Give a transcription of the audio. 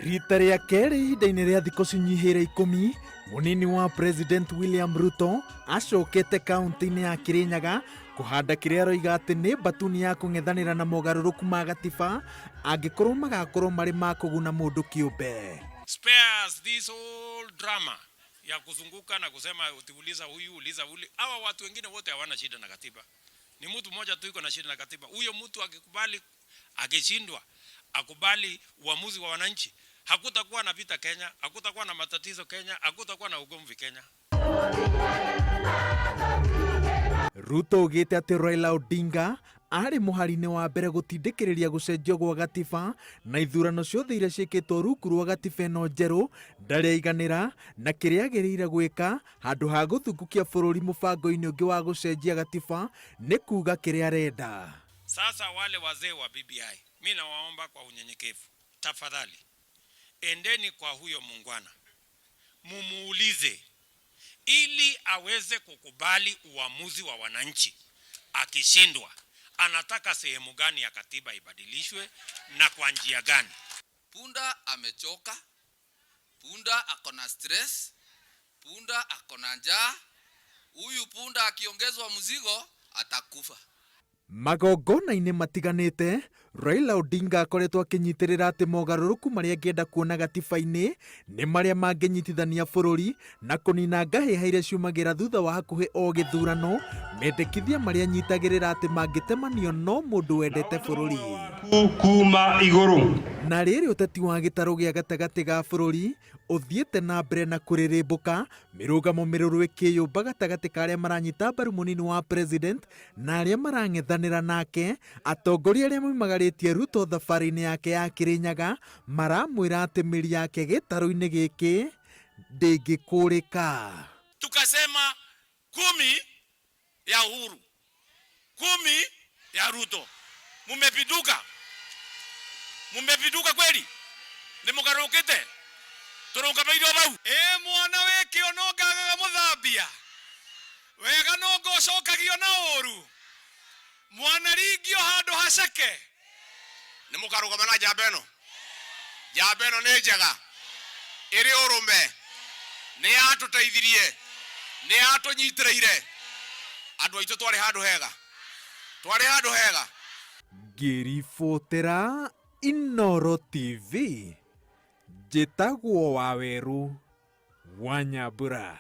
Rita ria keri ihinda-inĩ rĩa thikũ cinyihĩire 10, Munini wa President William Ruto acokete kaunti-inĩ ya Kirinyaga kuhanda kĩrĩa aroiga atĩ nĩ mbatuni ya kũng'ethanĩra na mogarũrũku ma gatiba angĩkorwo magakorwo marĩ ma kũguna mũndũ kĩũmbe. Spares this whole drama ya kuzunguka na kusema utiuliza huyu uliza ule. Hawa watu wengine wote hawana shida na katiba. Ni mtu mmoja tu yuko na shida na katiba. Huyo mtu akikubali, akishindwa, akubali uamuzi wa wananchi, hakutakuwa na vita Kenya, hakutakuwa na matatizo Kenya, hakutakuwa na ugomvi Kenya. Ruto augite atĩ Raila Odinga arĩ mũhari-inĩ wa mbere gũtindĩkĩrĩria gũcenjio gwa gatiba na ithurano ciothe iria ciĩkĩtwo rungu rwa gatiba ĩno njerũ ndarĩ aiganĩra na kĩrĩa agĩrĩire gwĩka handũ ha gũthungũkia bũrũri mũbango-inĩ ũngĩ wa gũcenjia gatiba nĩ kuuga kĩrĩa arenda. Sasa wale wazee wa BBI, mimi nawaomba kwa unyenyekevu, tafadhali endeni kwa huyo muungwana, mumuulize ili aweze kukubali uamuzi wa wananchi. Akishindwa, anataka sehemu gani ya katiba ibadilishwe na kwa njia gani? Punda amechoka, punda akona stress, punda akona njaa. Huyu punda akiongezwa mzigo atakufa. Magongona-inĩ matiganĩte, Raila Odinga akoretwo akĩnyitĩrĩra atĩ mogarũrũku marĩa angĩenda kuona gatiba-inĩ nĩ marĩa mangĩnyitithania bũrũri na kũnina ngahĩha iria ciumagĩra thutha wa hakuhĩ o gĩthurano, mendekithia marĩa anyitagĩrĩra atĩ mangĩtemanio no mũndũ wendete bũrũri. Kuma igũrũ. Na rĩrĩ ũteti wa gĩtarũ gĩa gatagatĩ ga bũrũri ũthiĩte na mbere na kũrĩrĩmbũka, mĩrũgamo mĩrũrũ ĩkĩyũmba gatagatĩ ka arĩa maranyita mbaru Munini wa President na arĩa marang'ethanĩra nake. Atongoria arĩa moimagarĩtie Ruto thabarĩ-inĩ yake ya Kirinyaga maramwĩra atĩ mĩri yake gĩtarũ-inĩ gĩkĩ ndĩngĩkũrĩka. Tukasema 10 ya Uhuru, 10 ya Ruto. Mumepiduka kweli? Nimugarukite? Turunga baido bau. Mwana weke onongaga muthambia. Wega no ngocokagio na ũru. Mwana ringio handũ haceke. Nimukarugama na jambeno. Jambeno nĩ njega. Ĩrĩ ũrũme. Nĩ yatũteithirie. Nĩ yatũnyitĩrĩire. Andũ aitũ twarĩ handũ hega. Twarĩ handũ hega. Ngĩribotera Inooro TV, njĩtagwo Waweru wa Nyambura.